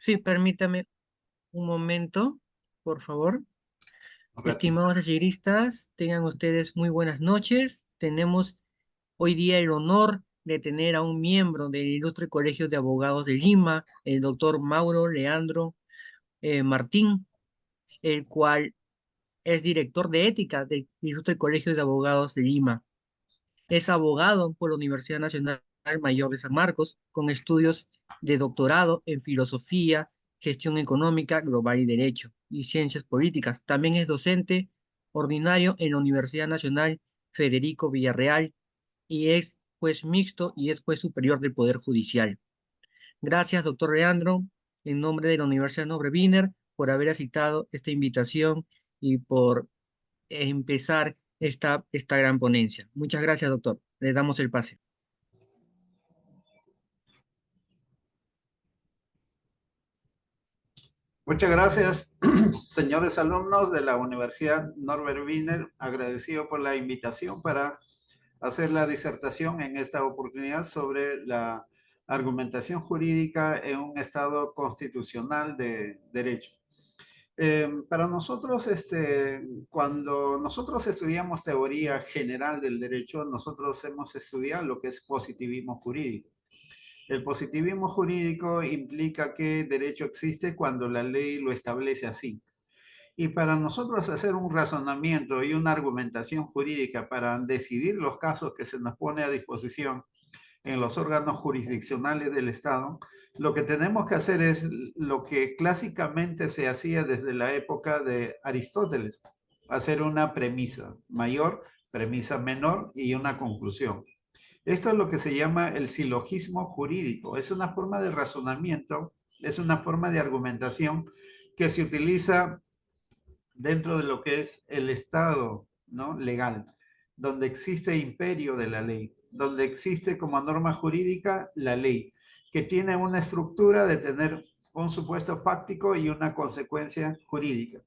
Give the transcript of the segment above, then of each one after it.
Sí, permítame un momento, por favor. Un ratito. Estimados talleristas, tengan ustedes muy buenas noches. Tenemos hoy día el honor de tener a un miembro del Ilustre Colegio de Abogados de Lima, el doctor Mauro Leandro Martín, el cual es director de ética del Ilustre Colegio de Abogados de Lima. Es abogado por la Universidad Nacional Mayor de San Marcos, con estudios de doctorado en filosofía, gestión económica global y derecho, y ciencias políticas. También es docente ordinario en la Universidad Nacional Federico Villarreal y es juez mixto y es juez superior del Poder Judicial. Gracias, doctor Leandro, en nombre de la Universidad Nobre Wiener, por haber aceptado esta invitación y por empezar esta gran ponencia. Muchas gracias, doctor. Le damos el pase. Muchas gracias, señores alumnos de la Universidad Norbert Wiener. Agradecido por la invitación para hacer la disertación en esta oportunidad sobre la argumentación jurídica en un Estado constitucional de derecho. Para nosotros, cuando nosotros estudiamos teoría general del derecho, nosotros hemos estudiado lo que es positivismo jurídico. El positivismo jurídico implica que derecho existe cuando la ley lo establece así. Y para nosotros hacer un razonamiento y una argumentación jurídica para decidir los casos que se nos pone a disposición en los órganos jurisdiccionales del Estado, lo que tenemos que hacer es lo que clásicamente se hacía desde la época de Aristóteles, hacer una premisa mayor, premisa menor y una conclusión. Esto es lo que se llama el silogismo jurídico. Es una forma de razonamiento, es una forma de argumentación que se utiliza dentro de lo que es el Estado, ¿no?, legal, donde existe imperio de la ley, donde existe como norma jurídica la ley, que tiene una estructura de tener un supuesto fáctico y una consecuencia jurídica.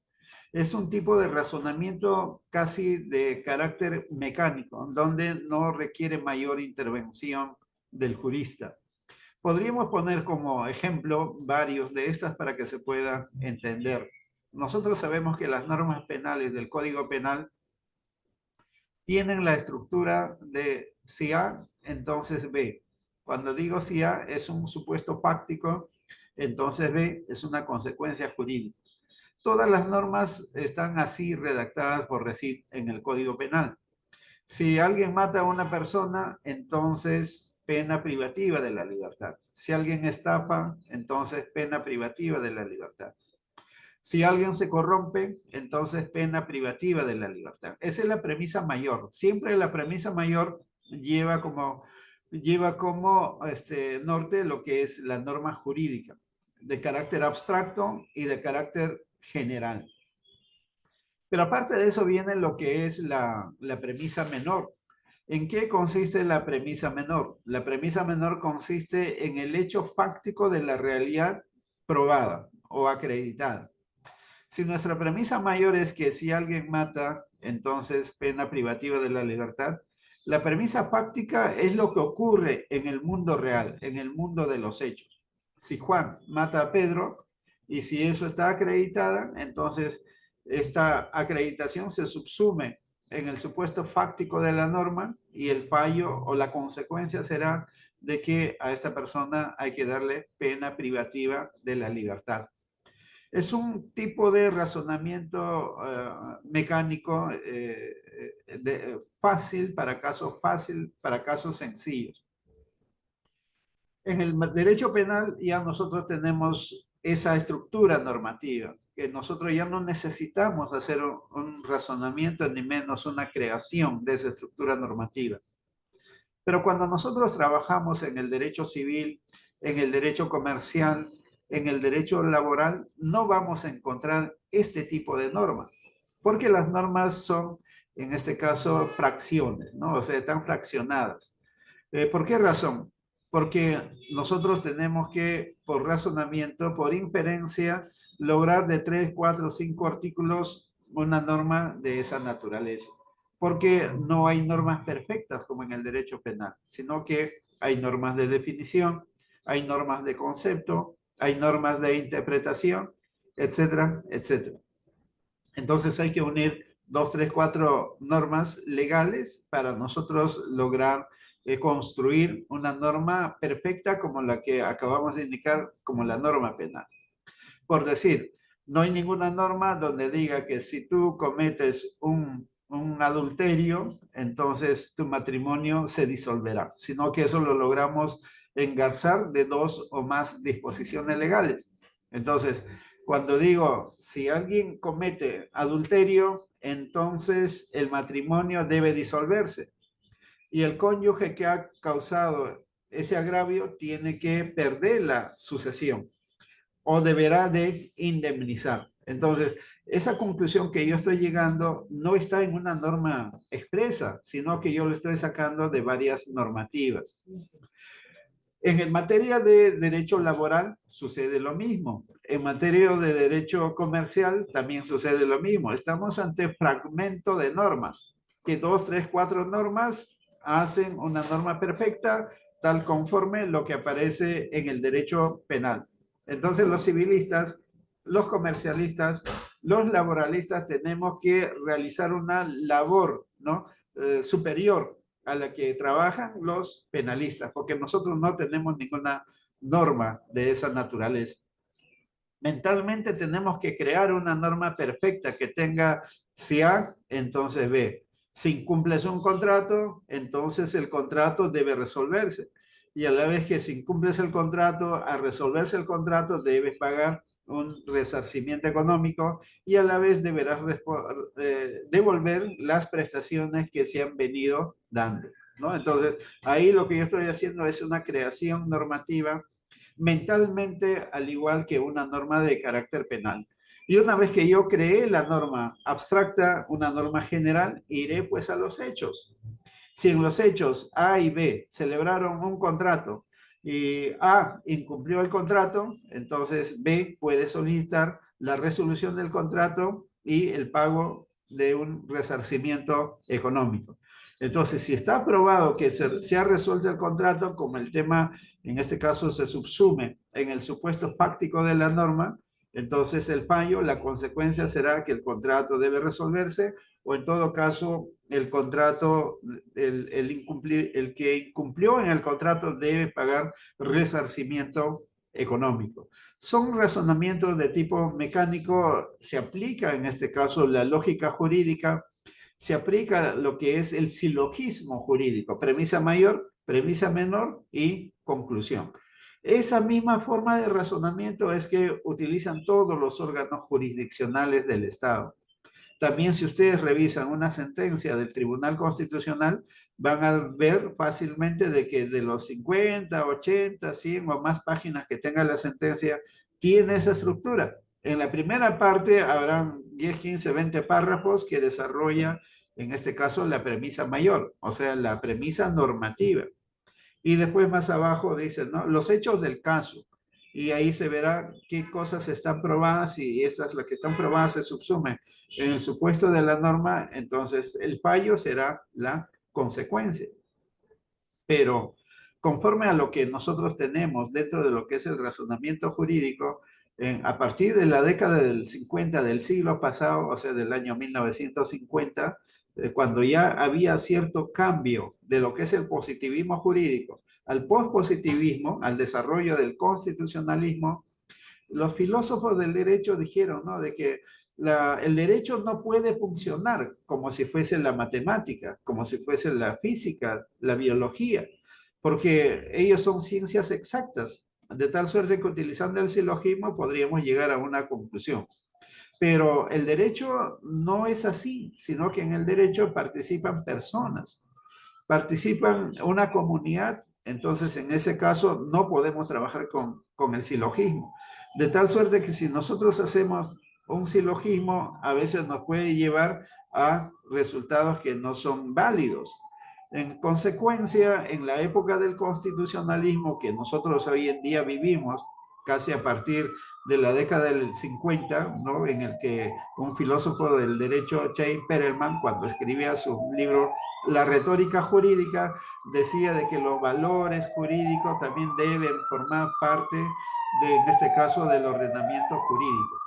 Es un tipo de razonamiento casi de carácter mecánico, donde no requiere mayor intervención del jurista. Podríamos poner como ejemplo varios de estas para que se pueda entender. Nosotros sabemos que las normas penales del Código Penal tienen la estructura de si A, entonces B. Cuando digo si A es un supuesto fáctico, entonces B es una consecuencia jurídica. Todas las normas están así redactadas, por decir, en el Código Penal. Si alguien mata a una persona, entonces pena privativa de la libertad. Si alguien estafa, entonces pena privativa de la libertad. Si alguien se corrompe, entonces pena privativa de la libertad. Esa es la premisa mayor. Siempre la premisa mayor lleva como norte lo que es la norma jurídica, de carácter abstracto y de carácter general. Pero aparte de eso viene lo que es la premisa menor. ¿En qué consiste la premisa menor? La premisa menor consiste en el hecho fáctico de la realidad probada o acreditada. Si nuestra premisa mayor es que si alguien mata, entonces pena privativa de la libertad, la premisa fáctica es lo que ocurre en el mundo real, en el mundo de los hechos. Si Juan mata a Pedro y si eso está acreditada, entonces esta acreditación se subsume en el supuesto fáctico de la norma y el fallo o la consecuencia será de que a esta persona hay que darle pena privativa de la libertad. Es un tipo de razonamiento mecánico fácil para casos sencillos. En el derecho penal ya nosotros tenemos esa estructura normativa, que nosotros ya no necesitamos hacer un razonamiento ni menos una creación de esa estructura normativa. Pero cuando nosotros trabajamos en el derecho civil, en el derecho comercial, en el derecho laboral, no vamos a encontrar este tipo de normas, porque las normas son, en este caso, fracciones, ¿no? O sea, están fraccionadas. ¿Por qué razón? Porque nosotros tenemos que, por razonamiento, por inferencia, lograr de 3, 4, 5 artículos una norma de esa naturaleza. Porque no hay normas perfectas como en el derecho penal, sino que hay normas de definición, hay normas de concepto, hay normas de interpretación, etcétera, etcétera. Entonces hay que unir 2, 3, 4 normas legales para nosotros lograr construir una norma perfecta como la que acabamos de indicar como la norma penal. Por decir, no hay ninguna norma donde diga que si tú cometes un adulterio, entonces tu matrimonio se disolverá, sino que eso lo logramos engarzar de 2 o más disposiciones legales. Entonces, cuando digo, si alguien comete adulterio, entonces el matrimonio debe disolverse. Y el cónyuge que ha causado ese agravio tiene que perder la sucesión o deberá de indemnizar. Entonces, esa conclusión que yo estoy llegando no está en una norma expresa, sino que yo lo estoy sacando de varias normativas. En materia de derecho laboral sucede lo mismo. En materia de derecho comercial también sucede lo mismo. Estamos ante fragmento de normas, que 2, 3, 4 normas hacen una norma perfecta, tal conforme lo que aparece en el derecho penal. Entonces los civilistas, los comercialistas, los laboralistas tenemos que realizar una labor, ¿no? Superior a la que trabajan los penalistas, porque nosotros no tenemos ninguna norma de esa naturaleza. Mentalmente tenemos que crear una norma perfecta que tenga si A, entonces B. Si incumples un contrato, entonces el contrato debe resolverse. Y a la vez que si incumples el contrato, al resolverse el contrato, debes pagar un resarcimiento económico y a la vez deberás devolver las prestaciones que se han venido dando, ¿no? Entonces, ahí lo que yo estoy haciendo es una creación normativa mentalmente, al igual que una norma de carácter penal. Y una vez que yo creé la norma abstracta, una norma general, iré pues a los hechos. Si en los hechos A y B celebraron un contrato y A incumplió el contrato, entonces B puede solicitar la resolución del contrato y el pago de un resarcimiento económico. Entonces, si está aprobado que se ha resuelto el contrato, como el tema, en este caso, se subsume en el supuesto fáctico de la norma, entonces el fallo, la consecuencia será que el contrato debe resolverse o en todo caso el contrato, el que incumplió en el contrato debe pagar resarcimiento económico. Son razonamientos de tipo mecánico, se aplica en este caso la lógica jurídica, se aplica lo que es el silogismo jurídico, premisa mayor, premisa menor y conclusión. Esa misma forma de razonamiento es que utilizan todos los órganos jurisdiccionales del Estado. También si ustedes revisan una sentencia del Tribunal Constitucional, van a ver fácilmente de que de los 50, 80, 100 o más páginas que tenga la sentencia, tiene esa estructura. En la primera parte habrán 10, 15, 20 párrafos que desarrolla, en este caso, la premisa mayor, o sea, la premisa normativa. Y después más abajo dice, ¿no? Los hechos del caso. Y ahí se verá qué cosas están probadas y esas, las que están probadas, se subsumen en el supuesto de la norma, entonces el fallo será la consecuencia. Pero conforme a lo que nosotros tenemos dentro de lo que es el razonamiento jurídico, a partir de la década del 50 del siglo pasado, o sea, del año 1950, cuando ya había cierto cambio de lo que es el positivismo jurídico al pospositivismo, al desarrollo del constitucionalismo, los filósofos del derecho dijeron, ¿no?, de que el derecho no puede funcionar como si fuese la matemática, como si fuese la física, la biología, porque ellos son ciencias exactas, de tal suerte que utilizando el silogismo podríamos llegar a una conclusión. Pero el derecho no es así, sino que en el derecho participan personas, participan una comunidad, entonces en ese caso no podemos trabajar con el silogismo. De tal suerte que si nosotros hacemos un silogismo, a veces nos puede llevar a resultados que no son válidos. En consecuencia, en la época del constitucionalismo que nosotros hoy en día vivimos, casi a partir de la década del 50, ¿no? En el que un filósofo del derecho, Chaim Perelman, cuando escribía su libro La retórica jurídica, decía de que los valores jurídicos también deben formar parte de, en este caso, del ordenamiento jurídico.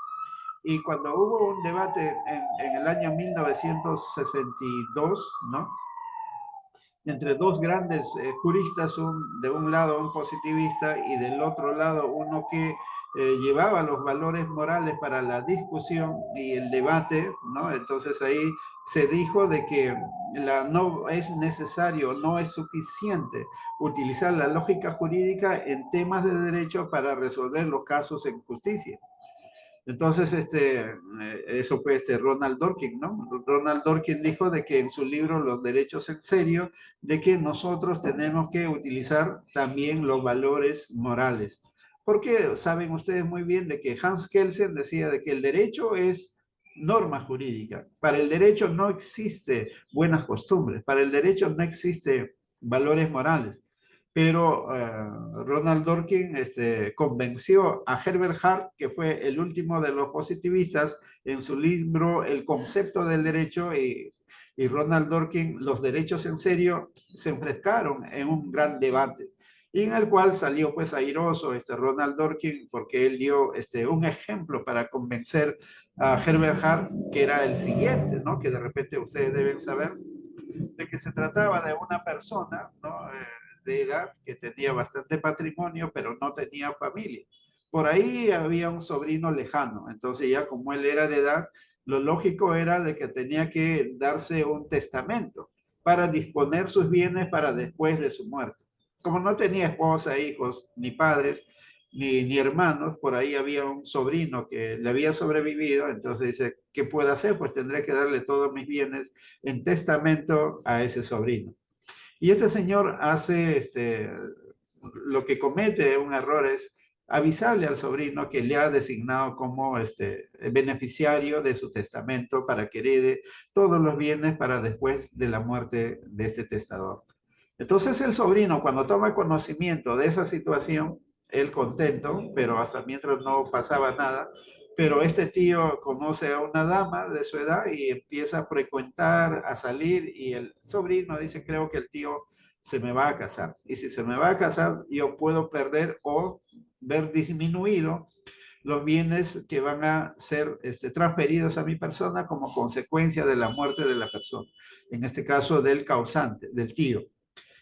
Y cuando hubo un debate en el año 1962, ¿no? Entre dos grandes juristas, de un lado un positivista y del otro lado uno que llevaba los valores morales para la discusión y el debate, ¿no? Entonces ahí se dijo de que no es necesario, no es suficiente utilizar la lógica jurídica en temas de derecho para resolver los casos en justicia. Entonces, eso fue Ronald Dworkin, ¿no? Ronald Dworkin dijo de que en su libro Los derechos en serio, de que nosotros tenemos que utilizar también los valores morales. Porque saben ustedes muy bien de que Hans Kelsen decía de que el derecho es norma jurídica. Para el derecho no existe buenas costumbres, para el derecho no existe valores morales. Pero Ronald Dworkin convenció a Herbert Hart, que fue el último de los positivistas, en su libro El concepto del derecho, y Ronald Dworkin, Los derechos en serio, se enfrascaron en un gran debate, y en el cual salió pues airoso Ronald Dworkin, porque él dio un ejemplo para convencer a Herbert Hart, que era el siguiente, ¿no? Que de repente ustedes deben saber, de que se trataba de una persona, ¿no? De edad que tenía bastante patrimonio, pero no tenía familia. Por ahí había un sobrino lejano, entonces ya como él era de edad, lo lógico era de que tenía que darse un testamento para disponer sus bienes para después de su muerte. Como no tenía esposa, hijos, ni padres, ni hermanos, por ahí había un sobrino que le había sobrevivido, entonces dice, ¿qué puedo hacer? Pues tendré que darle todos mis bienes en testamento a ese sobrino. Y este señor hace, lo que comete un error es avisarle al sobrino que le ha designado como beneficiario de su testamento para que herede todos los bienes para después de la muerte de este testador. Entonces el sobrino, cuando toma conocimiento de esa situación, él contento, pero hasta mientras no pasaba nada, pero este tío conoce a una dama de su edad y empieza a frecuentar, a salir, y el sobrino dice, creo que el tío se me va a casar. Y si se me va a casar, yo puedo perder o ver disminuido los bienes que van a ser transferidos a mi persona como consecuencia de la muerte de la persona. En este caso, del causante, del tío.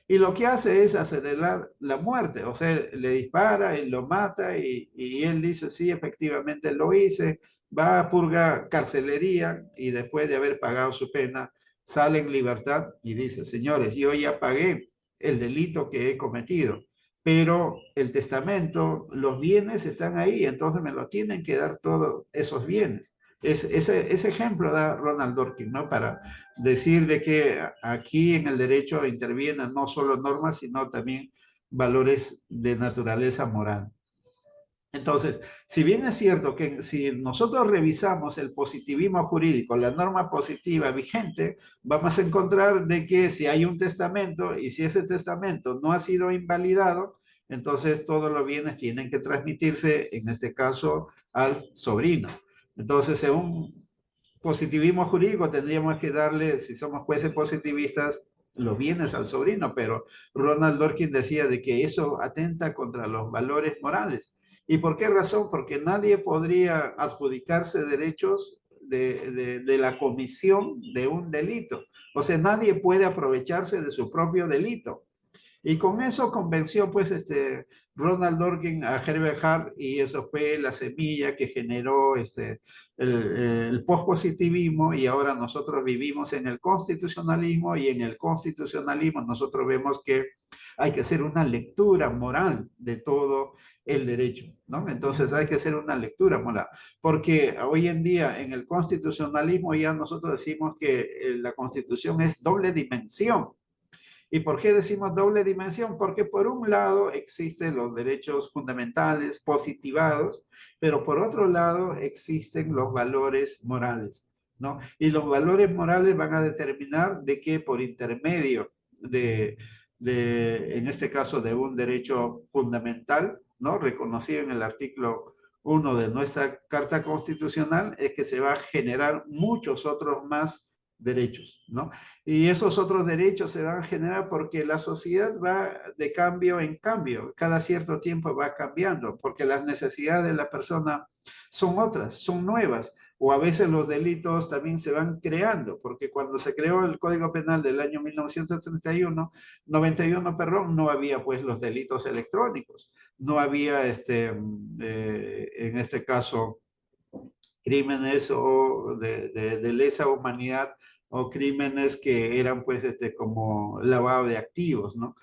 Y lo que hace es acelerar la muerte, o sea, le dispara y lo mata y él dice, sí, efectivamente lo hice, va a purgar carcelería y después de haber pagado su pena, sale en libertad y dice, señores, yo ya pagué el delito que he cometido, pero el testamento, los bienes están ahí, entonces me lo tienen que dar todos esos bienes. Ese ejemplo da Ronald Dworkin, ¿no? Para decir de que aquí en el derecho intervienen no solo normas, sino también valores de naturaleza moral. Entonces, si bien es cierto que si nosotros revisamos el positivismo jurídico, la norma positiva vigente, vamos a encontrar de que si hay un testamento y si ese testamento no ha sido invalidado, entonces todos los bienes tienen que transmitirse, en este caso, al sobrino. Entonces, según positivismo jurídico, tendríamos que darle, si somos jueces positivistas, los bienes al sobrino, pero Ronald Dworkin decía de que eso atenta contra los valores morales. ¿Y por qué razón? Porque nadie podría adjudicarse derechos de la comisión de un delito. O sea, nadie puede aprovecharse de su propio delito. Y con eso convenció pues Ronald Dworkin a Herbert Hart, y eso fue la semilla que generó el pospositivismo, y ahora nosotros vivimos en el constitucionalismo, y en el constitucionalismo nosotros vemos que hay que hacer una lectura moral de todo el derecho, ¿no? Entonces hay que hacer una lectura moral, porque hoy en día en el constitucionalismo ya nosotros decimos que la constitución es doble dimensión. ¿Y por qué decimos doble dimensión? Porque por un lado existen los derechos fundamentales positivados, pero por otro lado existen los valores morales, ¿no? Y los valores morales van a determinar de que por intermedio en este caso, de un derecho fundamental, ¿no? Reconocido en el artículo 1 de nuestra Carta Constitucional es que se va a generar muchos otros más derechos, ¿no? Y esos otros derechos se van a generar porque la sociedad va de cambio en cambio, cada cierto tiempo va cambiando, porque las necesidades de la persona son otras, son nuevas, o a veces los delitos también se van creando, porque cuando se creó el Código Penal del año 1931, 91, perdón, no había pues los delitos electrónicos, no había en este caso crímenes o de lesa humanidad o crímenes que eran pues como lavado de activos, ¿no?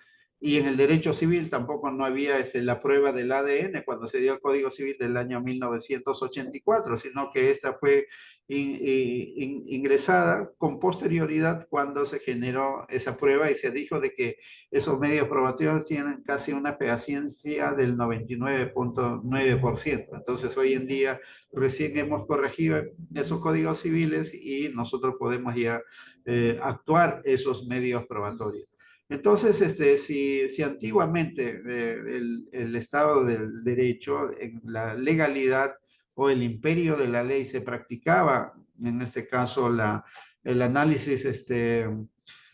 Y en el derecho civil tampoco no había la prueba del ADN cuando se dio el Código Civil del año 1984, sino que esta fue ingresada con posterioridad cuando se generó esa prueba y se dijo de que esos medios probatorios tienen casi una preciencia del 99.9%. Entonces hoy en día recién hemos corregido esos códigos civiles y nosotros podemos ya actuar esos medios probatorios. Entonces, si antiguamente el Estado del Derecho, en la legalidad o el imperio de la ley se practicaba, en este caso, el análisis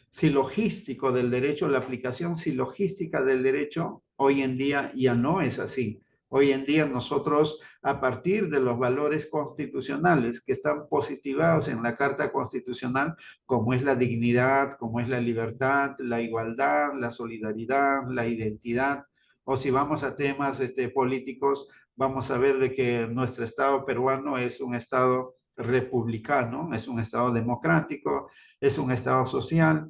silogístico del derecho, la aplicación silogística del derecho, hoy en día ya no es así. Hoy en día nosotros, a partir de los valores constitucionales que están positivados en la Carta Constitucional, como es la dignidad, como es la libertad, la igualdad, la solidaridad, la identidad, o si vamos a temas políticos, vamos a ver de que nuestro Estado peruano es un Estado republicano, es un Estado democrático, es un Estado social,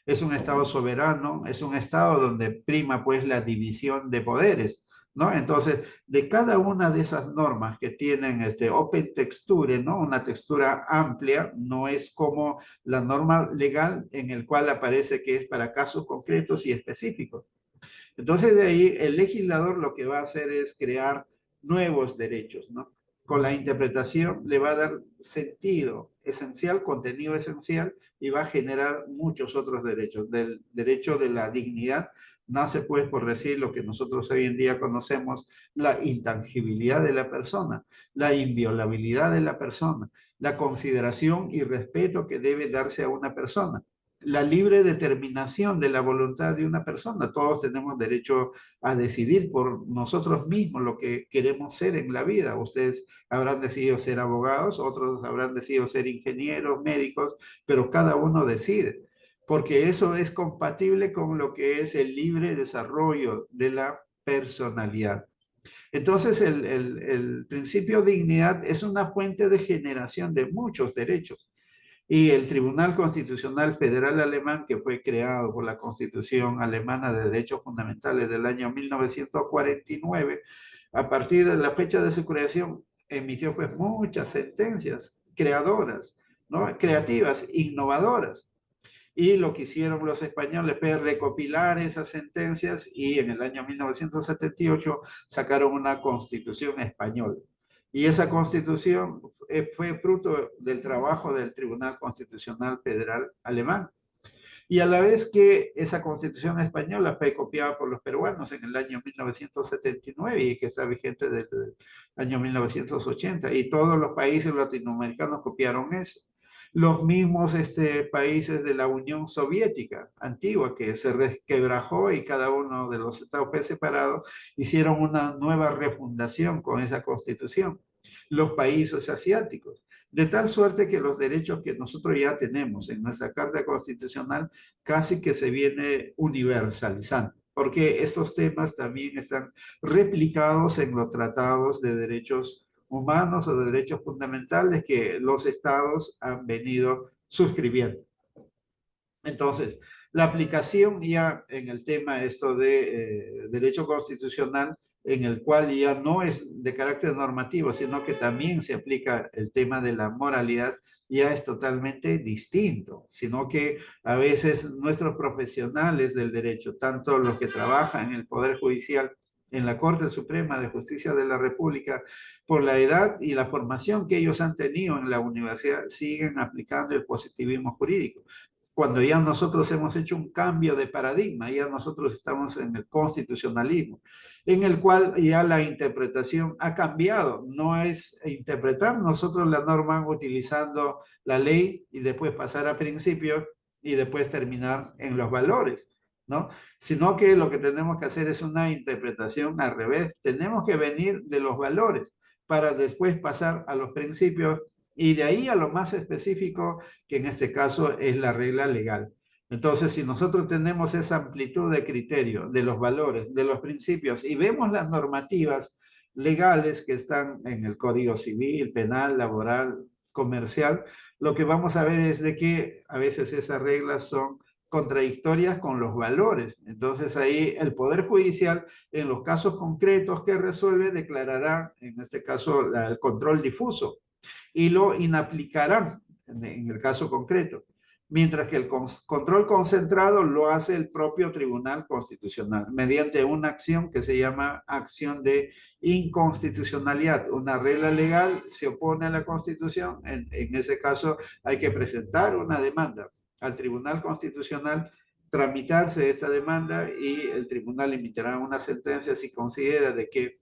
es un Estado soberano, es un Estado donde prima pues la división de poderes, ¿no? Entonces, de cada una de esas normas que tienen open texture, ¿no? Una textura amplia, no es como la norma legal en el cual aparece que es para casos concretos y específicos. Entonces, de ahí el legislador lo que va a hacer es crear nuevos derechos, ¿no? Con la interpretación le va a dar sentido esencial, contenido esencial y va a generar muchos otros derechos. Del derecho de la dignidad nace pues por decir lo que nosotros hoy en día conocemos, la intangibilidad de la persona, la inviolabilidad de la persona, la consideración y respeto que debe darse a una persona, la libre determinación de la voluntad de una persona. Todos tenemos derecho a decidir por nosotros mismos lo que queremos ser en la vida. Ustedes habrán decidido ser abogados, otros habrán decidido ser ingenieros, médicos, pero cada uno decide, porque eso es compatible con lo que es el libre desarrollo de la personalidad. Entonces, el principio de dignidad es una fuente de generación de muchos derechos. Y el Tribunal Constitucional Federal Alemán, que fue creado por la Constitución Alemana de Derechos Fundamentales del año 1949, a partir de la fecha de su creación, emitió pues muchas sentencias creadoras, ¿no? Creativas, innovadoras. Y lo que hicieron los españoles fue recopilar esas sentencias y en el año 1978 sacaron una constitución española. Y esa constitución fue fruto del trabajo del Tribunal Constitucional Federal Alemán. Y a la vez que esa constitución española fue copiada por los peruanos en el año 1979 y que está vigente desde el año 1980. Y todos los países latinoamericanos copiaron eso. Los mismos países de la Unión Soviética antigua que se resquebrajó y cada uno de los estados fue separado, hicieron una nueva refundación con esa constitución. Los países asiáticos, de tal suerte que los derechos que nosotros ya tenemos en nuestra Carta Constitucional casi que se viene universalizando, porque estos temas también están replicados en los tratados de derechos humanos o de derechos fundamentales que los estados han venido suscribiendo. Entonces, la aplicación ya en el tema esto de derecho constitucional, en el cual ya no es de carácter normativo, sino que también se aplica el tema de la moralidad, ya es totalmente distinto, sino que a veces nuestros profesionales del derecho, tanto los que trabajan en el Poder Judicial, en la Corte Suprema de Justicia de la República, por la edad y la formación que ellos han tenido en la universidad, siguen aplicando el positivismo jurídico. cuando ya nosotros hemos hecho un cambio de paradigma, ya nosotros estamos en el constitucionalismo, en el cual ya la interpretación ha cambiado. No es interpretar nosotros la norma utilizando la ley y después pasar a principios y después terminar en los valores, ¿no? Sino que lo que tenemos que hacer es una interpretación al revés. Tenemos que venir de los valores para después pasar a los principios y de ahí a lo más específico, que en este caso es la regla legal. Entonces, si nosotros tenemos esa amplitud de criterio, de los valores, de los principios, y vemos las normativas legales que están en el Código Civil, Penal, Laboral, Comercial, lo que vamos a ver es de que a veces esas reglas son contradictorias con los valores. Entonces ahí el Poder Judicial, en los casos concretos que resuelve, declarará, en este caso, el control difuso y lo inaplicarán en el caso concreto, mientras que el control concentrado lo hace el propio Tribunal Constitucional mediante una acción que se llama acción de inconstitucionalidad. Una regla legal se opone a la Constitución, en ese caso hay que presentar una demanda al Tribunal Constitucional, tramitarse esa demanda y el tribunal emitirá una sentencia si considera de que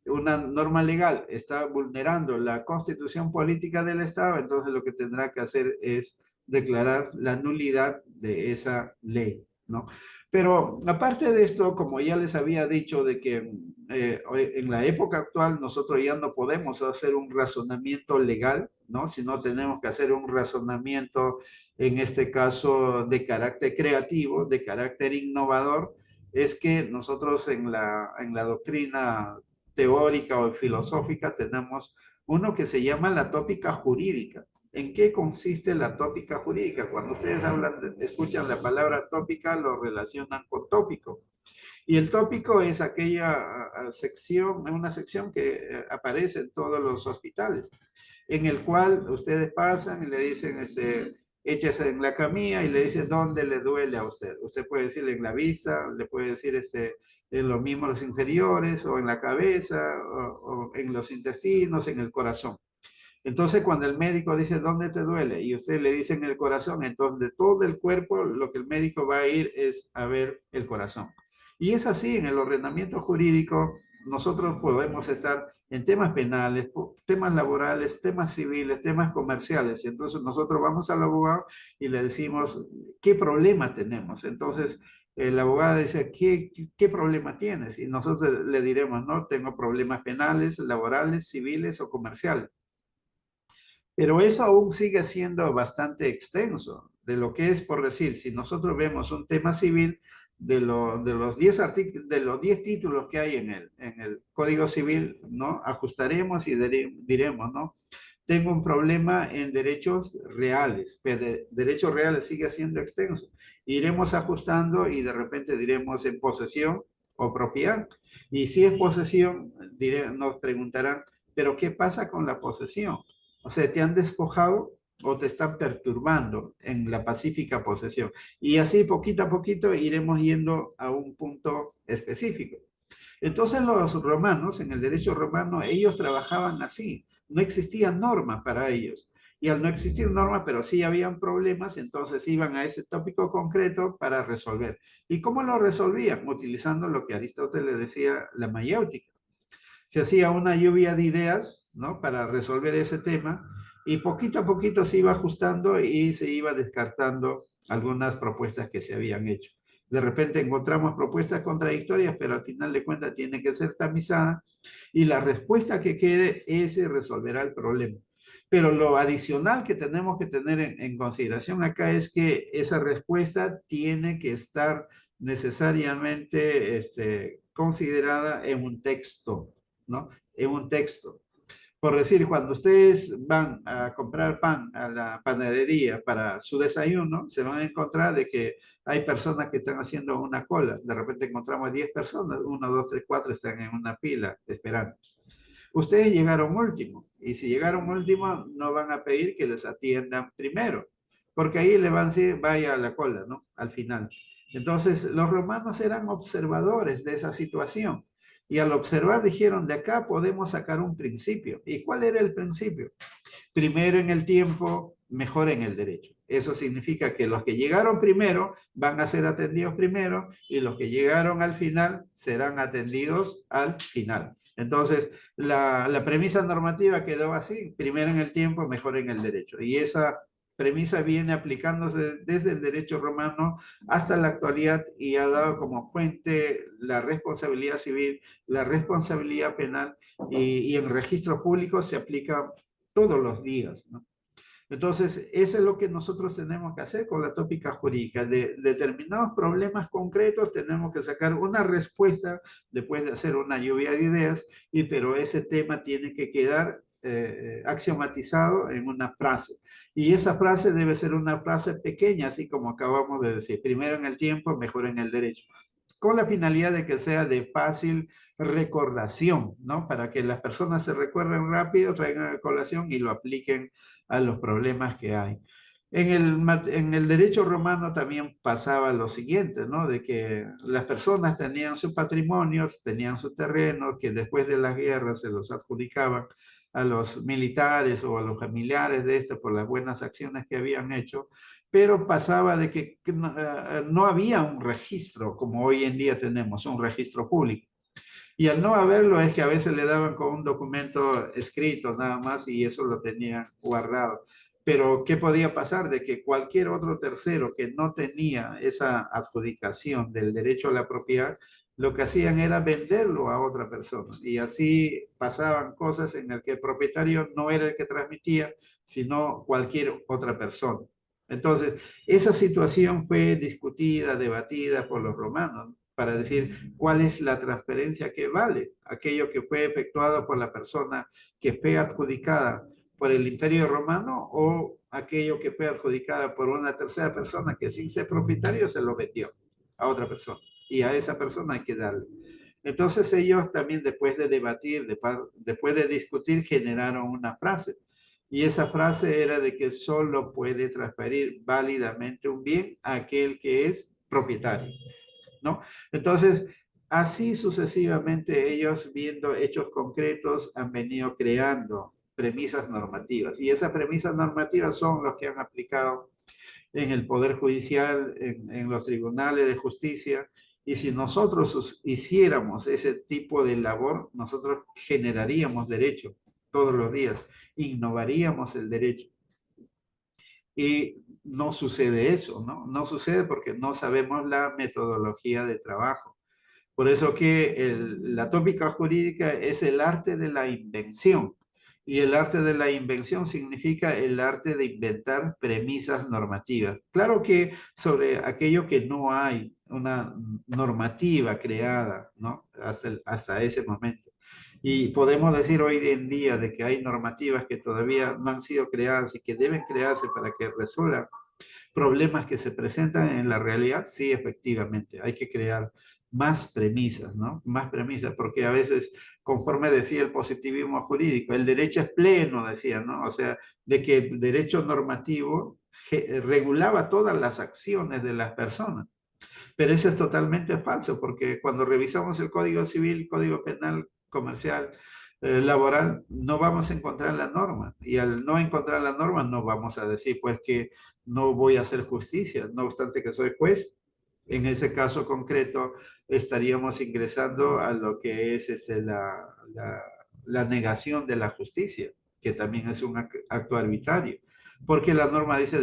una norma legal está vulnerando la constitución política del Estado, entonces lo que tendrá que hacer es declarar la nulidad de esa ley, ¿no? Pero aparte de esto, como ya les había dicho, de que en la época actual nosotros ya no podemos hacer un razonamiento legal, ¿no? Sino tenemos que hacer un razonamiento, en este caso, de carácter creativo, de carácter innovador, es que nosotros en la doctrina teórica o filosófica tenemos uno que se llama la tópica jurídica. ¿En qué consiste la tópica jurídica? Cuando ustedes escuchan la palabra tópica, lo relacionan con tópico. Y el tópico es aquella sección, una sección que aparece en todos los hospitales, en el cual ustedes pasan y le dicen, échese en la camilla y le dicen dónde le duele a usted. Usted puede decirle en la vista, le puede decir en los miembros inferiores o en la cabeza o en los intestinos, en el corazón. Entonces, cuando el médico dice dónde te duele y usted le dice en el corazón, entonces de todo el cuerpo lo que el médico va a ir es a ver el corazón. Y es así, en el ordenamiento jurídico, nosotros podemos estar en temas penales, temas laborales, temas civiles, temas comerciales. Y entonces nosotros vamos al abogado y le decimos, ¿qué problema tenemos? Entonces, el abogado dice, ¿qué problema tienes? Y nosotros le diremos, no, tengo problemas penales, laborales, civiles o comerciales. Pero eso aún sigue siendo bastante extenso de lo que es, por decir, si nosotros vemos un tema civil de los 10 de los 10 títulos que hay en el Código Civil, ¿no? Ajustaremos y diremos, ¿no? Tengo un problema en derechos reales, pero derechos reales sigue siendo extenso. Iremos ajustando y de repente diremos en posesión o propiedad. Y si es posesión, nos preguntarán, ¿pero qué pasa con la posesión? O sea, te han despojado o te están perturbando en la pacífica posesión. Y así poquito a poquito iremos yendo a un punto específico. Entonces los romanos, en el derecho romano, ellos trabajaban así. No existían normas para ellos. Y al no existir normas, pero sí habían problemas, entonces iban a ese tópico concreto para resolver. ¿Y cómo lo resolvían? Utilizando lo que Aristóteles decía, la mayéutica. Se hacía una lluvia de ideas, ¿no? Para resolver ese tema y poquito a poquito se iba ajustando y se iba descartando algunas propuestas que se habían hecho. De repente encontramos propuestas contradictorias, pero al final de cuentas tiene que ser tamizada y la respuesta que quede, ese resolverá el problema. Pero lo adicional que tenemos que tener en consideración acá es que esa respuesta tiene que estar necesariamente considerada en un texto, ¿no? En un texto. Por decir, cuando ustedes van a comprar pan a la panadería para su desayuno, se van a encontrar de que hay personas que están haciendo una cola. De repente encontramos 10 personas, 1, 2, 3, 4 están en una fila esperando. Ustedes llegaron último y si llegaron último no van a pedir que les atiendan primero, porque ahí le van a decir vaya a la cola, ¿no? Al final. Entonces los romanos eran observadores de esa situación y al observar dijeron de acá podemos sacar un principio. ¿Y cuál era el principio? Primero en el tiempo, mejor en el derecho. Eso significa que los que llegaron primero van a ser atendidos primero y los que llegaron al final serán atendidos al final. Entonces, la premisa normativa quedó así, primero en el tiempo, mejor en el derecho. Y esa premisa viene aplicándose desde el derecho romano hasta la actualidad y ha dado como fuente la responsabilidad civil, la responsabilidad penal y en registro público se aplica todos los días, ¿no? Entonces, eso es lo que nosotros tenemos que hacer con la tópica jurídica. De determinados problemas concretos tenemos que sacar una respuesta después de hacer una lluvia de ideas, pero ese tema tiene que quedar axiomatizado en una frase. Y esa frase debe ser una frase pequeña, así como acabamos de decir, primero en el tiempo, mejor en el derecho, con la finalidad de que sea de fácil recordación, ¿no? Para que las personas se recuerden rápido, traigan a colación y lo apliquen a los problemas que hay. En el derecho romano también pasaba lo siguiente, ¿no? De que las personas tenían sus patrimonios, tenían su terreno, que después de las guerras se los adjudicaban a los militares o a los familiares de este por las buenas acciones que habían hecho, pero pasaba de que no había un registro como hoy en día tenemos, un registro público. Y al no haberlo es que a veces le daban con un documento escrito nada más y eso lo tenían guardado. Pero ¿qué podía pasar? De que cualquier otro tercero que no tenía esa adjudicación del derecho a la propiedad, lo que hacían era venderlo a otra persona. Y así pasaban cosas en las que el propietario no era el que transmitía, sino cualquier otra persona. Entonces, esa situación fue discutida, debatida por los romanos para decir cuál es la transferencia que vale, aquello que fue efectuado por la persona que fue adjudicada por el Imperio Romano o aquello que fue adjudicada por una tercera persona que sin ser propietario se lo vendió a otra persona y a esa persona hay que darle. Entonces ellos también después de debatir, después de discutir, generaron una frase. Y esa frase era de que solo puede transferir válidamente un bien a aquel que es propietario, ¿no? Entonces, así sucesivamente ellos viendo hechos concretos han venido creando premisas normativas y esas premisas normativas son los que han aplicado en el Poder Judicial, en los tribunales de justicia. Y si nosotros hiciéramos ese tipo de labor, nosotros generaríamos derecho todos los días, innovaríamos el derecho. Y no sucede eso, ¿no? No sucede porque no sabemos la metodología de trabajo. Por eso que la tópica jurídica es el arte de la invención. Y el arte de la invención significa el arte de inventar premisas normativas. Claro que sobre aquello que no hay una normativa creada, ¿no? Hasta ese momento. Y podemos decir hoy en día de que hay normativas que todavía no han sido creadas y que deben crearse para que resuelvan problemas que se presentan en la realidad, sí, efectivamente, hay que crear más premisas, ¿no? Más premisas, porque a veces, conforme decía el positivismo jurídico, el derecho es pleno, decía, ¿no? O sea, de que el derecho normativo regulaba todas las acciones de las personas. Pero eso es totalmente falso, porque cuando revisamos el Código Civil, Código Penal, Comercial, laboral, no vamos a encontrar la norma. Y al no encontrar la norma, no vamos a decir, pues, que no voy a hacer justicia, no obstante que soy juez. En ese caso concreto, estaríamos ingresando a lo que es la negación de la justicia, que también es un acto arbitrario, porque la norma dice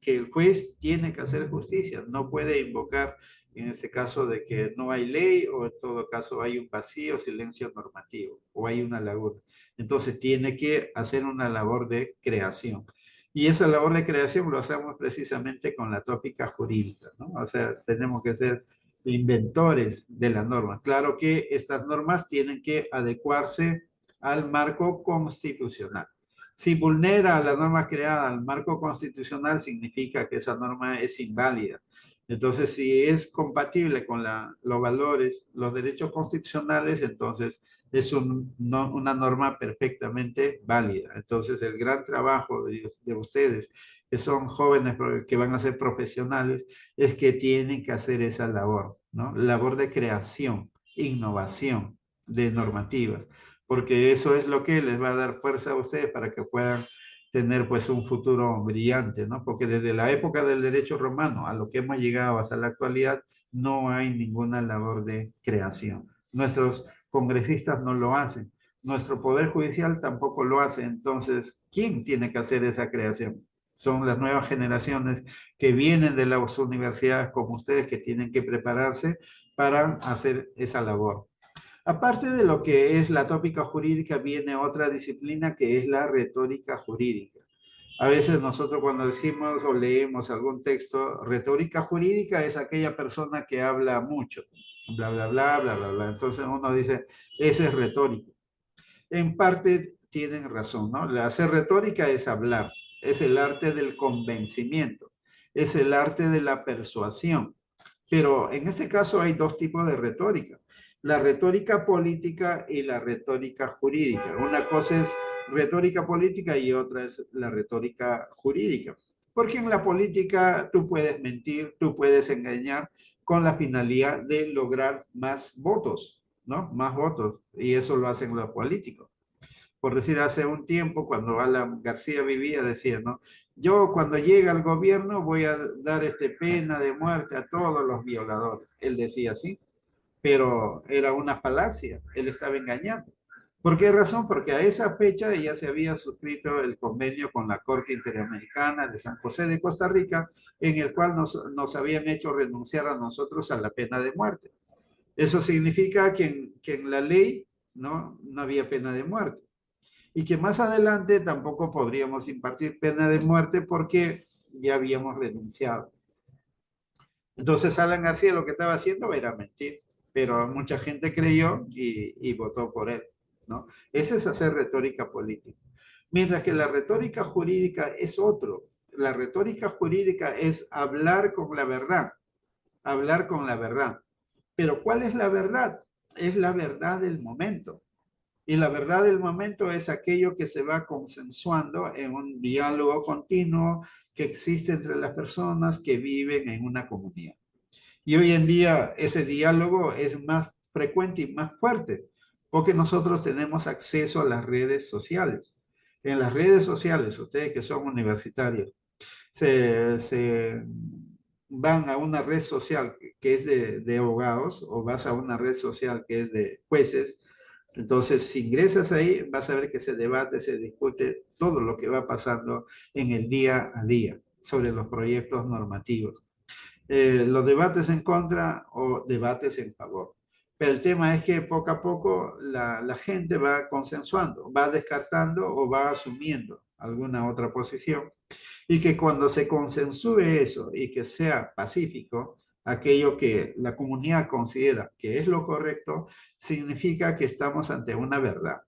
que el juez tiene que hacer justicia, no puede invocar en este caso de que no hay ley o en todo caso hay un vacío, silencio normativo o hay una laguna. Entonces tiene que hacer una labor de creación. Y esa labor de creación lo hacemos precisamente con la tópica jurídica, ¿no? O sea, tenemos que ser inventores de la norma. Claro que estas normas tienen que adecuarse al marco constitucional. Si vulnera la norma creada al marco constitucional, significa que esa norma es inválida. Entonces, si es compatible con los valores, los derechos constitucionales, entonces es una norma perfectamente válida. Entonces, el gran trabajo de ustedes, que son jóvenes que van a ser profesionales, es que tienen que hacer esa labor, ¿no? Labor de creación, innovación de normativas, porque eso es lo que les va a dar fuerza a ustedes para que puedan tener pues un futuro brillante, ¿no? Porque desde la época del derecho romano a lo que hemos llegado hasta la actualidad, no hay ninguna labor de creación. Nuestros congresistas no lo hacen, nuestro poder judicial tampoco lo hace. Entonces, ¿quién tiene que hacer esa creación? Son las nuevas generaciones que vienen de las universidades como ustedes que tienen que prepararse para hacer esa labor. Aparte de lo que es la tópica jurídica, viene otra disciplina que es la retórica jurídica. A veces nosotros cuando decimos o leemos algún texto, retórica jurídica es aquella persona que habla mucho, bla, bla, bla, bla, bla, bla. Entonces uno dice, ese es retórico. En parte tienen razón, ¿no? La hacer retórica es hablar, es el arte del convencimiento, es el arte de la persuasión. Pero en este caso hay dos tipos de retórica, la retórica política y la retórica jurídica. Una cosa es retórica política y otra es la retórica jurídica. Porque en la política tú puedes mentir, tú puedes engañar con la finalidad de lograr más votos, ¿no? Más votos. Y eso lo hacen los políticos. Por decir, hace un tiempo, cuando Alan García vivía, decía, ¿no? Yo cuando llegue al gobierno voy a dar pena de muerte a todos los violadores. Él decía así, pero era una falacia, él estaba engañando. ¿Por qué razón? Porque a esa fecha ya se había suscrito el convenio con la Corte Interamericana de San José de Costa Rica, en el cual nos habían hecho renunciar a nosotros a la pena de muerte. Eso significa que en la ley no había pena de muerte y que más adelante tampoco podríamos impartir pena de muerte porque ya habíamos renunciado. Entonces Alan García lo que estaba haciendo era mentir, pero mucha gente creyó y votó por él, ¿no? Ese es hacer retórica política. Mientras que la retórica jurídica es otro. La retórica jurídica es hablar con la verdad, hablar con la verdad. Pero ¿cuál es la verdad? Es la verdad del momento. Y la verdad del momento es aquello que se va consensuando en un diálogo continuo que existe entre las personas que viven en una comunidad. Y hoy en día ese diálogo es más frecuente y más fuerte porque nosotros tenemos acceso a las redes sociales. En las redes sociales, ustedes que son universitarios, se van a una red social que es de abogados o vas a una red social que es de jueces. Entonces, si ingresas ahí, vas a ver que se debate, se discute todo lo que va pasando en el día a día sobre los proyectos normativos. Los debates en contra o debates en favor. Pero el tema es que poco a poco la gente va consensuando, va descartando o va asumiendo alguna otra posición y que cuando se consensúe eso y que sea pacífico, aquello que la comunidad considera que es lo correcto, significa que estamos ante una verdad.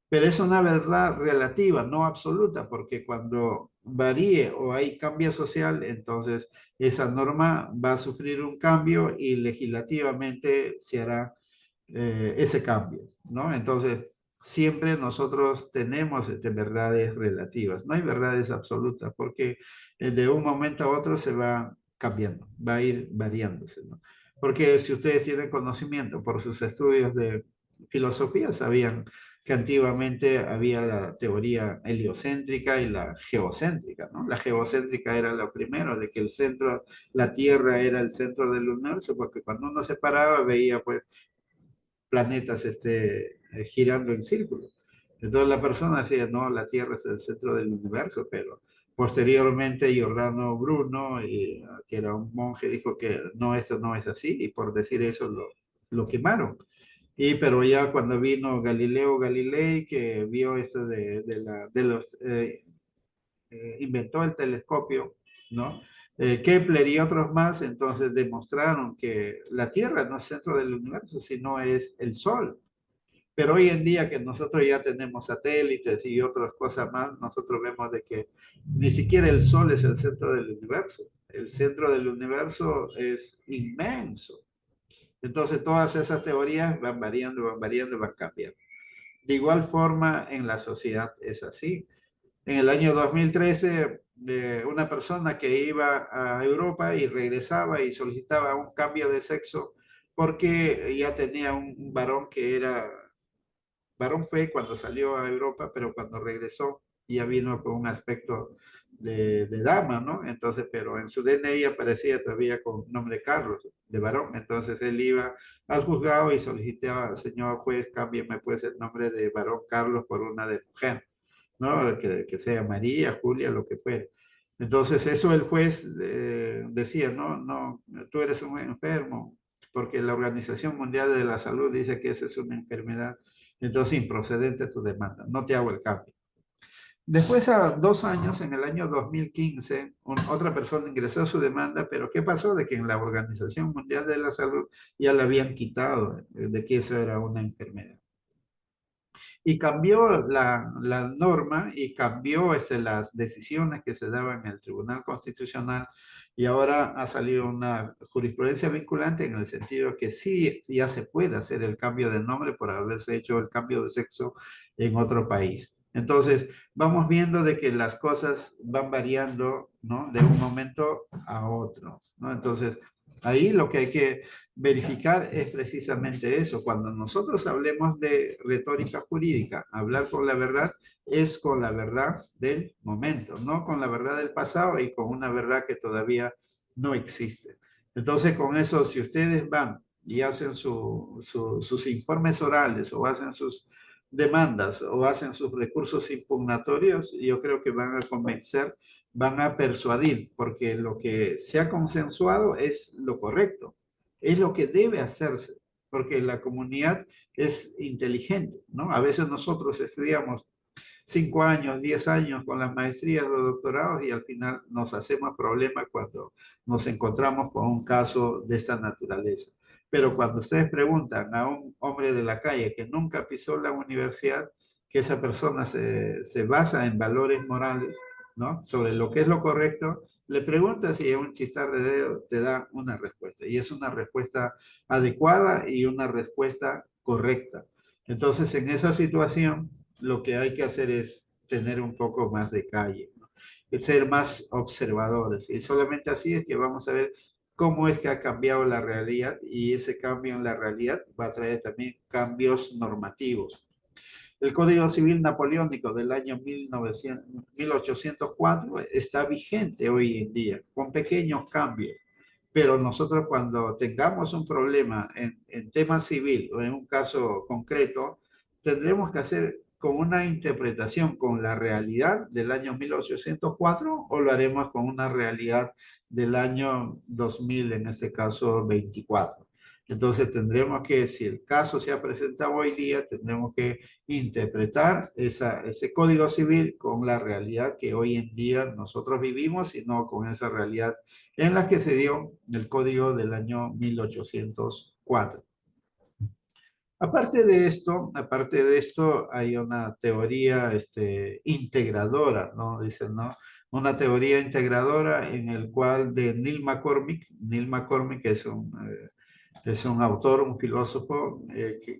Pero es una verdad relativa, no absoluta, porque cuando varíe o hay cambio social, entonces esa norma va a sufrir un cambio y legislativamente se hará ese cambio, ¿no? Entonces, siempre nosotros tenemos verdades relativas, no hay verdades absolutas, porque de un momento a otro se va cambiando, va a ir variándose, ¿no? Porque si ustedes tienen conocimiento por sus estudios de filosofía, sabían que antiguamente había la teoría heliocéntrica y la geocéntrica, ¿no? La geocéntrica era lo primero, de que el centro, la Tierra era el centro del universo, porque cuando uno se paraba veía pues planetas girando en círculo. Entonces la persona decía, no, la Tierra es el centro del universo, pero posteriormente Giordano Bruno, que era un monje, dijo que no, esto no es así, y por decir eso lo quemaron. Pero ya cuando vino Galileo Galilei, que vio esto de los, inventó el telescopio, ¿no? Kepler y otros más, entonces demostraron que la Tierra no es centro del universo, sino es el Sol. Pero hoy en día que nosotros ya tenemos satélites y otras cosas más, nosotros vemos de que ni siquiera el Sol es el centro del universo. El centro del universo es inmenso. Entonces todas esas teorías van variando, van cambiando. De igual forma, en la sociedad es así. En el año 2013, una persona que iba a Europa y regresaba y solicitaba un cambio de sexo porque ya tenía un varón que era varón fue cuando salió a Europa, pero cuando regresó ya vino con un aspecto de dama, ¿no? Entonces, pero en su DNI aparecía todavía con nombre Carlos, de varón. Entonces él iba al juzgado y solicitaba, señor juez, cámbiame pues el nombre de varón Carlos por una de mujer, ¿no? Que sea María, Julia, lo que fuera. Entonces eso el juez decía, no, no, tú eres un enfermo, porque la Organización Mundial de la Salud dice que esa es una enfermedad, entonces improcedente tu demanda, no te hago el cambio. Después, a 2 años, en el año 2015, otra persona ingresó su demanda, pero ¿qué pasó? De que en la Organización Mundial de la Salud ya la habían quitado de que eso era una enfermedad. Y cambió la norma y cambió las decisiones que se daban en el Tribunal Constitucional y ahora ha salido una jurisprudencia vinculante en el sentido que sí, ya se puede hacer el cambio de nombre por haberse hecho el cambio de sexo en otro país. Entonces, vamos viendo de que las cosas van variando, ¿no? De un momento a otro, ¿no? Entonces, ahí lo que hay que verificar es precisamente eso. Cuando nosotros hablemos de retórica jurídica, hablar con la verdad es con la verdad del momento, no con la verdad del pasado y con una verdad que todavía no existe. Entonces, con eso, si ustedes van y hacen sus informes orales o hacen sus demandas o hacen sus recursos impugnatorios, yo creo que van a convencer, van a persuadir, porque lo que se ha consensuado es lo correcto, es lo que debe hacerse, porque la comunidad es inteligente, ¿no? A veces nosotros estudiamos 5 años, 10 años con las maestrías, los doctorados y al final nos hacemos problemas cuando nos encontramos con un caso de esta naturaleza. Pero cuando ustedes preguntan a un hombre de la calle que nunca pisó la universidad, que esa persona se basa en valores morales, ¿no? Sobre lo que es lo correcto, le preguntas y en un chistar de dedo te da una respuesta. Y es una respuesta adecuada y una respuesta correcta. Entonces, en esa situación, lo que hay que hacer es tener un poco más de calle, ¿no? Ser más observadores. Y solamente así es que vamos a ver cómo es que ha cambiado la realidad y ese cambio en la realidad va a traer también cambios normativos. El Código Civil Napoleónico del año 1804 está vigente hoy en día, con pequeños cambios. Pero nosotros cuando tengamos un problema en tema civil o en un caso concreto, tendremos que hacer con una interpretación con la realidad del año 1804 o lo haremos con una realidad del año 2000, en este caso 24. Entonces tendremos que, si el caso se ha presentado hoy día, tendremos que interpretar ese código civil con la realidad que hoy en día nosotros vivimos y no con esa realidad en la que se dio el código del año 1804. Aparte de esto, hay una teoría integradora, ¿no? Dicen, ¿no? Una teoría integradora en el cual de Neil McCormick es un autor, un filósofo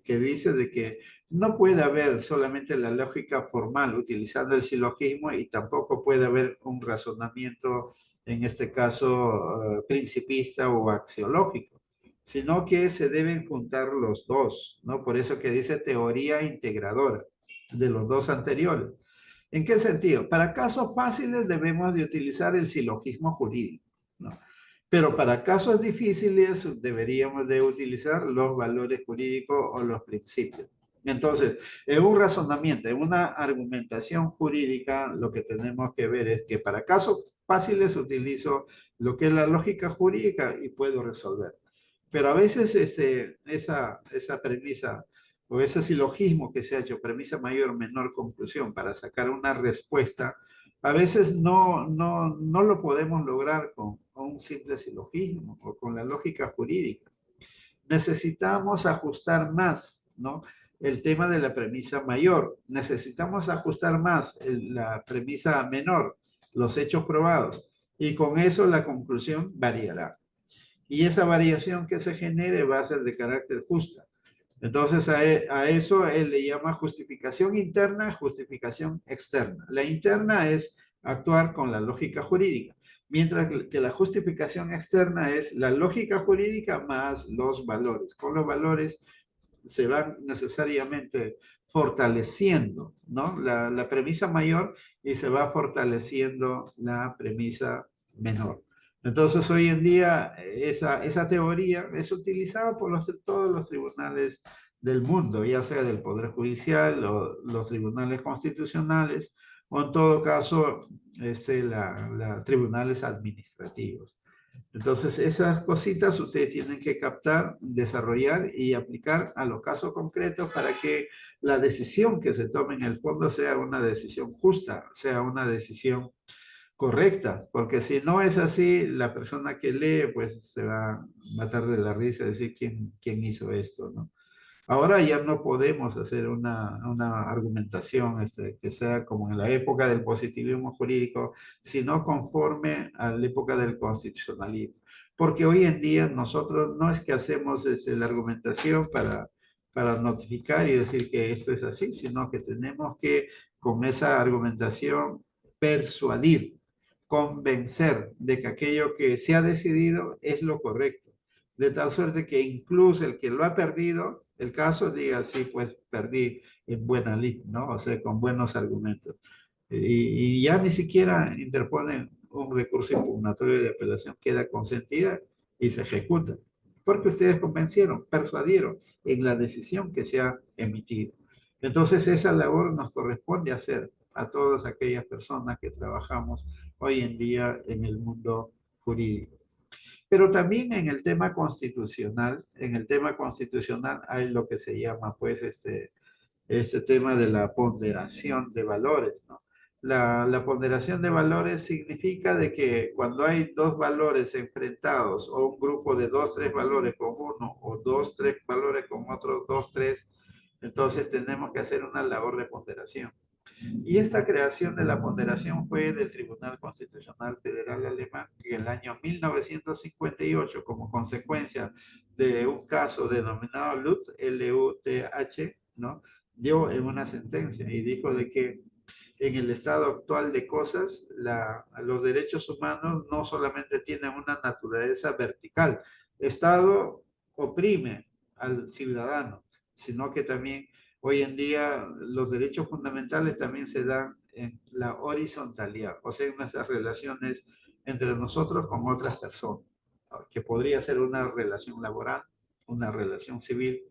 que dice de que no puede haber solamente la lógica formal utilizando el silogismo y tampoco puede haber un razonamiento, en este caso, principista o axiológico, sino que se deben juntar los dos, ¿no? Por eso que dice teoría integradora de los dos anteriores. ¿En qué sentido? Para casos fáciles debemos de utilizar el silogismo jurídico, ¿no? Pero para casos difíciles deberíamos de utilizar los valores jurídicos o los principios. Entonces, en un razonamiento, en una argumentación jurídica, lo que tenemos que ver es que para casos fáciles utilizo lo que es la lógica jurídica y puedo resolver. Pero a veces esa premisa o ese silogismo que se ha hecho, premisa mayor, menor, conclusión, para sacar una respuesta, a veces no lo podemos lograr con un simple silogismo o con la lógica jurídica. Necesitamos ajustar más, ¿no? El tema de la premisa mayor. Necesitamos ajustar más la premisa menor, los hechos probados. Y con eso la conclusión variará. Y esa variación que se genere va a ser de carácter justa. Entonces a eso él le llama justificación interna, justificación externa. La interna es actuar con la lógica jurídica, mientras que la justificación externa es la lógica jurídica más los valores. Con los valores se van necesariamente fortaleciendo, ¿no? La premisa mayor y se va fortaleciendo la premisa menor. Entonces, hoy en día, esa teoría es utilizada por todos los tribunales del mundo, ya sea del Poder Judicial o los tribunales constitucionales, o en todo caso, tribunales administrativos. Entonces, esas cositas ustedes tienen que captar, desarrollar y aplicar a los casos concretos para que la decisión que se tome en el fondo sea una decisión justa, sea una decisión correcta, porque si no es así, la persona que lee pues se va a matar de la risa, decir quién hizo esto, ¿no? Ahora ya no podemos hacer una argumentación que sea como en la época del positivismo jurídico, sino conforme a la época del constitucionalismo. Porque hoy en día nosotros no es que hacemos la argumentación para notificar y decir que esto es así, sino que tenemos que con esa argumentación persuadir, convencer de que aquello que se ha decidido es lo correcto, de tal suerte que incluso el que lo ha perdido, el caso diga, sí, pues perdí en buena lid, ¿no? O sea, con buenos argumentos. Y ya ni siquiera interponen un recurso impugnatorio de apelación, queda consentida y se ejecuta. Porque ustedes convencieron, persuadieron en la decisión que se ha emitido. Entonces, esa labor nos corresponde hacer a todas aquellas personas que trabajamos hoy en día en el mundo jurídico. Pero también en el tema constitucional hay lo que se llama, pues, este tema de la ponderación de valores, ¿no? La ponderación de valores significa de que cuando hay dos valores enfrentados o un grupo de dos, tres valores con uno o dos, tres valores con otros dos, tres, entonces tenemos que hacer una labor de ponderación. Y esta creación de la ponderación fue del Tribunal Constitucional Federal Alemán en el año 1958 como consecuencia de un caso denominado LUT, L-U-T-H, ¿no? Dio en una sentencia y dijo de que en el estado actual de cosas, los derechos humanos no solamente tienen una naturaleza vertical. El Estado oprime al ciudadano, sino que también hoy en día los derechos fundamentales también se dan en la horizontalidad, o sea, en nuestras relaciones entre nosotros con otras personas, que podría ser una relación laboral, una relación civil,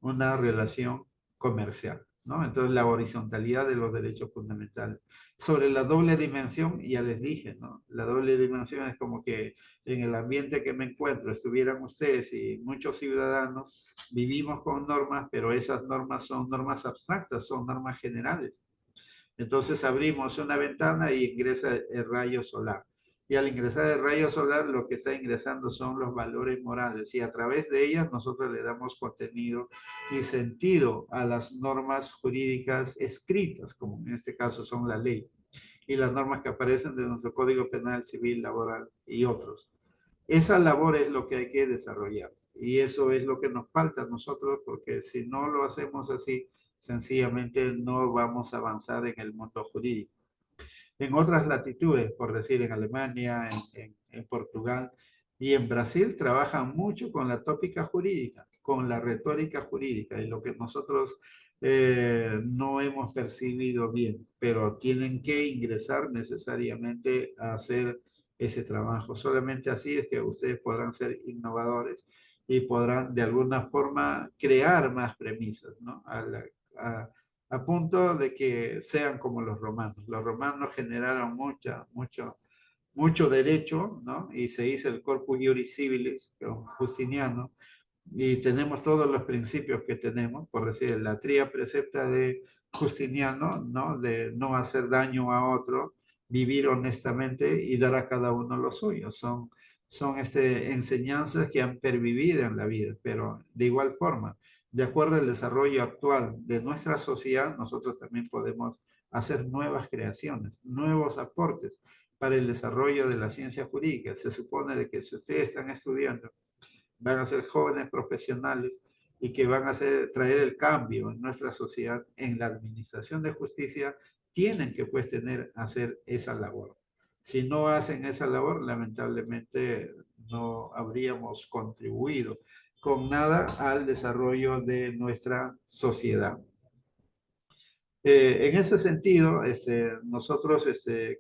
una relación comercial, ¿no? Entonces, la horizontalidad de los derechos fundamentales. Sobre la doble dimensión, ya les dije, ¿no? La doble dimensión es como que en el ambiente que me encuentro estuvieran ustedes y muchos ciudadanos, vivimos con normas, pero esas normas son normas abstractas, son normas generales. Entonces abrimos una ventana y ingresa el rayo solar. Y al ingresar el rayo solar, lo que está ingresando son los valores morales. Y a través de ellas nosotros le damos contenido y sentido a las normas jurídicas escritas, como en este caso son la ley, y las normas que aparecen de nuestro Código Penal, Civil, Laboral y otros. Esa labor es lo que hay que desarrollar. Y eso es lo que nos falta a nosotros, porque si no lo hacemos así, sencillamente no vamos a avanzar en el mundo jurídico. En otras latitudes, por decir en Alemania, en Portugal y en Brasil, trabajan mucho con la tópica jurídica, con la retórica jurídica, y lo que nosotros no hemos percibido bien, pero tienen que ingresar necesariamente a hacer ese trabajo. Solamente así es que ustedes podrán ser innovadores y podrán de alguna forma crear más premisas, ¿no? A punto de que sean como los romanos. Los romanos generaron mucho derecho, ¿no? Y se hizo el Corpus Juris Civilis, Justiniano, y tenemos todos los principios que tenemos, por decir, la tría precepta de Justiniano, ¿no? De no hacer daño a otro, vivir honestamente y dar a cada uno lo suyo. Son enseñanzas que han pervivido en la vida, pero de igual forma, de acuerdo al desarrollo actual de nuestra sociedad, nosotros también podemos hacer nuevas creaciones, nuevos aportes para el desarrollo de la ciencia jurídica. Se supone de que si ustedes están estudiando van a ser jóvenes profesionales y que van a traer el cambio en nuestra sociedad, en la administración de justicia, tienen que pues hacer esa labor. Si no hacen esa labor, lamentablemente no habríamos contribuido con nada al desarrollo de nuestra sociedad. En ese sentido, nosotros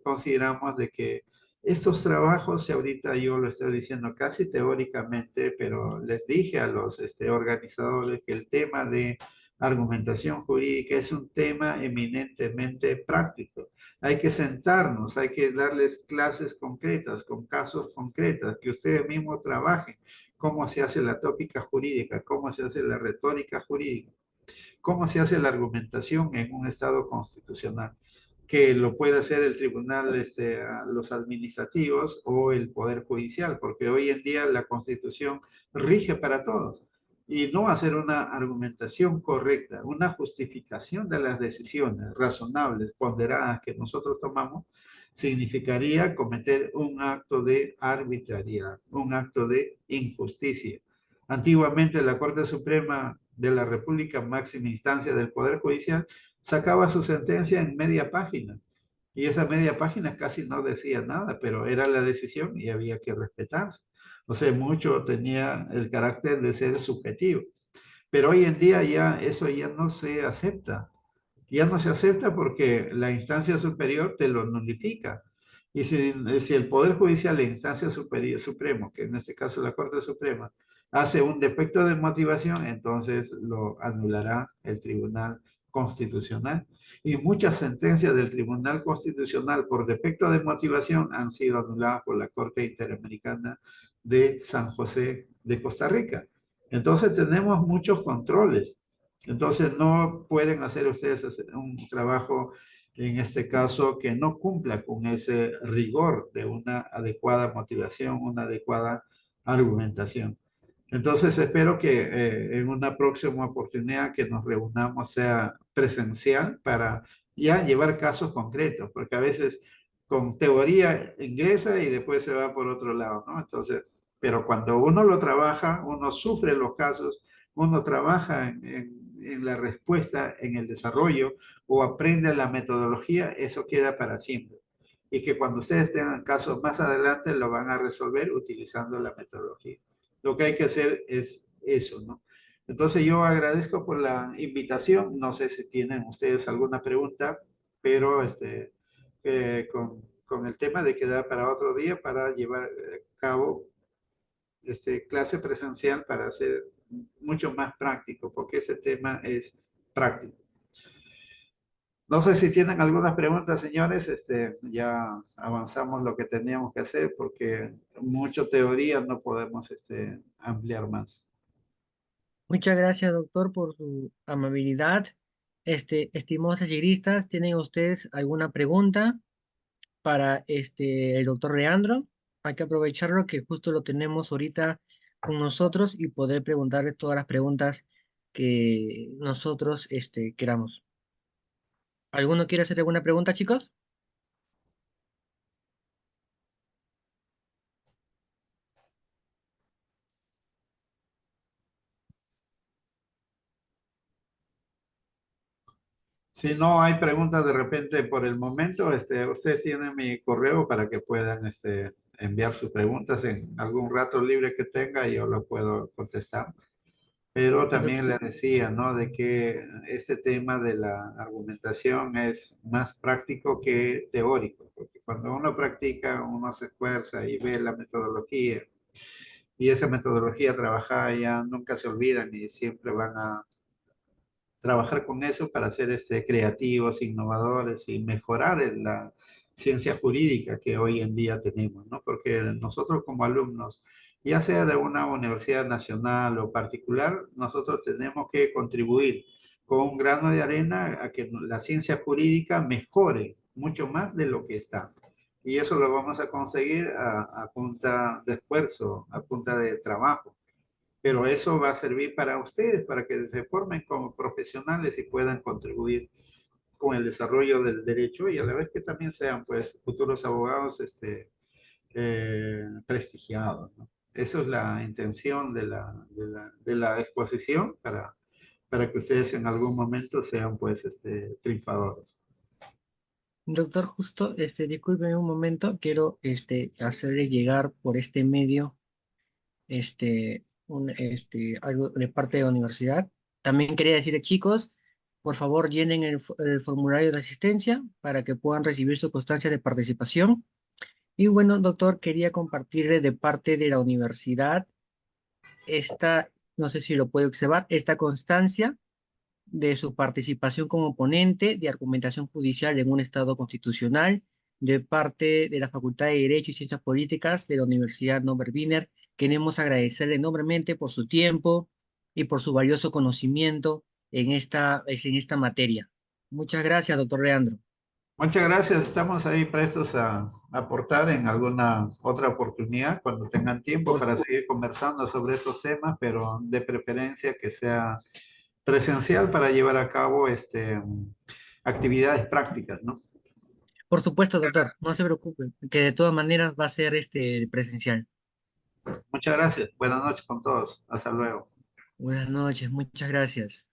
consideramos de que estos trabajos, y ahorita yo lo estoy diciendo casi teóricamente, pero les dije a los organizadores que el tema de argumentación jurídica es un tema eminentemente práctico. Hay que sentarnos, hay que darles clases concretas, con casos concretos, que ustedes mismos trabajen cómo se hace la tópica jurídica, cómo se hace la retórica jurídica, cómo se hace la argumentación en un Estado constitucional, que lo puede hacer el tribunal, los administrativos o el Poder Judicial, porque hoy en día la Constitución rige para todos. Y no hacer una argumentación correcta, una justificación de las decisiones razonables, ponderadas que nosotros tomamos, significaría cometer un acto de arbitrariedad, un acto de injusticia. Antiguamente la Corte Suprema de la República, máxima instancia del Poder Judicial, sacaba su sentencia en media página. Y esa media página casi no decía nada, pero era la decisión y había que respetarse. O sea, mucho tenía el carácter de ser subjetivo. Pero hoy en día ya eso ya no se acepta. Ya no se acepta porque la instancia superior te lo nulifica. Y si el Poder Judicial, la instancia superior, supremo, que en este caso la Corte Suprema, hace un defecto de motivación, entonces lo anulará el Tribunal Constitucional. Y muchas sentencias del Tribunal Constitucional por defecto de motivación han sido anuladas por la Corte Interamericana de San José de Costa Rica. Entonces tenemos muchos controles. Entonces no pueden hacer ustedes un trabajo, en este caso, que no cumpla con ese rigor de una adecuada motivación, una adecuada argumentación. Entonces espero que en una próxima oportunidad que nos reunamos sea presencial para ya llevar casos concretos, porque a veces con teoría ingresa y después se va por otro lado, ¿no? Entonces, pero cuando uno lo trabaja, uno sufre los casos, uno trabaja en la respuesta, en el desarrollo o aprende la metodología, eso queda para siempre. Y que cuando ustedes tengan casos más adelante, lo van a resolver utilizando la metodología. Lo que hay que hacer es eso, ¿no? Entonces yo agradezco por la invitación. No sé si tienen ustedes alguna pregunta, pero con el tema de quedar para otro día para llevar a cabo clase presencial para hacer mucho más práctico, porque ese tema es práctico. No sé si tienen algunas preguntas, señores. Ya avanzamos lo que teníamos que hacer porque mucho teoría no podemos ampliar más. Muchas gracias, doctor, por su amabilidad. Estimados talleristas, ¿tienen ustedes alguna pregunta para el doctor Leandro? Hay que aprovecharlo que justo lo tenemos ahorita con nosotros y poder preguntarle todas las preguntas que nosotros queramos. ¿Alguno quiere hacer alguna pregunta, chicos? Si no hay preguntas de repente por el momento, ustedes tienen mi correo para que puedan enviar sus preguntas en algún rato libre que tenga y yo lo puedo contestar. Pero Y también le decía, ¿no? De que este tema de la argumentación es más práctico que teórico, porque cuando uno practica, uno se esfuerza y ve la metodología, y esa metodología trabajada ya nunca se olvidan y siempre van a trabajar con eso para ser creativos, innovadores y mejorar en la ciencia jurídica que hoy en día tenemos, ¿no? Porque nosotros como alumnos, ya sea de una universidad nacional o particular, nosotros tenemos que contribuir con un grano de arena a que la ciencia jurídica mejore mucho más de lo que está. Y eso lo vamos a conseguir a punta de esfuerzo, a punta de trabajo, pero eso va a servir para ustedes, para que se formen como profesionales y puedan contribuir con el desarrollo del derecho y a la vez que también sean pues futuros abogados prestigiados, ¿no? Eso es la intención de la exposición para que ustedes en algún momento sean pues triunfadores. doctor, justo, discúlpeme un momento, quiero hacerle llegar por este medio algo de parte de la universidad. También quería decirle, chicos, Por favor, llenen el formulario de asistencia para que puedan recibir su constancia de participación. Y bueno, doctor, quería compartirle de parte de la universidad esta, no sé si lo puede observar, esta constancia de su participación como ponente de argumentación judicial en un Estado constitucional de parte de la Facultad de Derecho y Ciencias Políticas de la Universidad Norbert Wiener. Queremos agradecerle enormemente por su tiempo y por su valioso conocimiento en esta materia. Muchas gracias, doctor Leandro. Muchas gracias. Estamos ahí prestos a aportar en alguna otra oportunidad cuando tengan tiempo Por, para seguir conversando sobre estos temas, pero de preferencia que sea presencial para llevar a cabo actividades prácticas, ¿no? por supuesto, doctor, no se preocupe, que de todas maneras va a ser presencial. Muchas gracias. Buenas noches con todos. Hasta luego. Buenas noches, muchas gracias.